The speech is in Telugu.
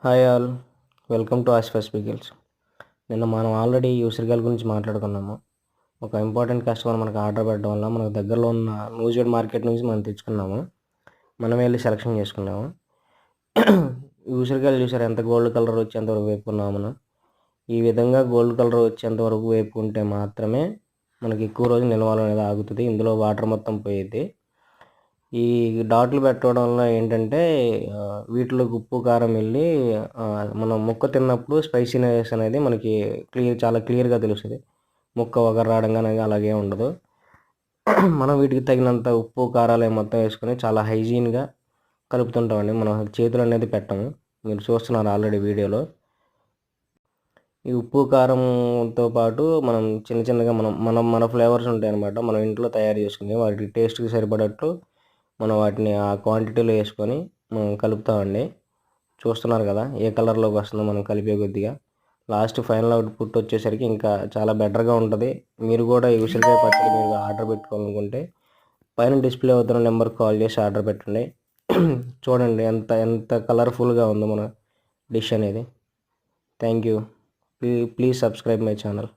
హాయ్ ఆల్, వెల్కమ్ టు ఆస్ఫాస్ పికిల్స్. నిన్న మనం ఆల్రెడీ ఉసిరికాయల గురించి మాట్లాడుకున్నాము. ఒక ఇంపార్టెంట్ కస్టమర్ మనకు ఆర్డర్ పెట్టడం వల్ల మనకు దగ్గరలో ఉన్న నూజివేడ్ మార్కెట్ నుంచి మనం తెచ్చుకున్నాము. మనం వెళ్ళి సెలెక్షన్ చేసుకున్నాము. ఈ ఉసిరికాయలు చూసారు ఎంత గోల్డ్ కలర్ వచ్చేంతవరకు వేపుకున్నాము మనం. ఈ విధంగా గోల్డ్ కలర్ వచ్చేంతవరకు వేపుకుంటే మాత్రమే మనకి ఎక్కువ రోజు నిల్వలు అనేది ఆగుతుంది. ఇందులో వాటర్ మొత్తం పోయేది. ఈ డాట్లు పెట్టడం వల్ల ఏంటంటే వీటిలోకి ఉప్పు కారం వెళ్ళి మనం ముక్క తిన్నప్పుడు స్పైసీనెస్ అనేది మనకి చాలా క్లియర్గా తెలుస్తుంది. ముక్క వగరు రావడం కానీ అలాగే ఉండదు. మనం వీటికి తగినంత ఉప్పు కారాలు మొత్తం వేసుకొని చాలా హైజీన్గా కలుపుతుంటామండి. మనం చేతులు అనేది పెట్టము, మీరు చూస్తున్నారు ఆల్రెడీ వీడియోలో. ఈ ఉప్పు కారంతో పాటు మనం చిన్న చిన్నగా మన ఫ్లేవర్స్ ఉంటాయి అన్నమాట. మనం ఇంట్లో తయారు చేసుకుని వాటికి టేస్ట్కి సరిపడట్లు మనం వాటిని ఆ క్వాంటిటీలో వేసుకొని మనం కలుపుతామండి. చూస్తున్నారు కదా ఏ కలర్లోకి వస్తుందో మనం కలిపే కొద్దిగా. లాస్ట్ ఫైనల్ అవుట్పుట్ వచ్చేసరికి ఇంకా చాలా బెటర్గా ఉంటుంది. మీరు కూడా ఈ ఉసిరికాయ పచ్చడి మీరు ఆర్డర్ పెట్టుకోవాలనుకుంటే పైన డిస్ప్లే అవుతున్న నెంబర్కి కాల్ చేసి ఆర్డర్ పెట్టండి. చూడండి ఎంత ఎంత కలర్ఫుల్గా ఉందో మన డిష్ అనేది. Thank you. Please subscribe my channel.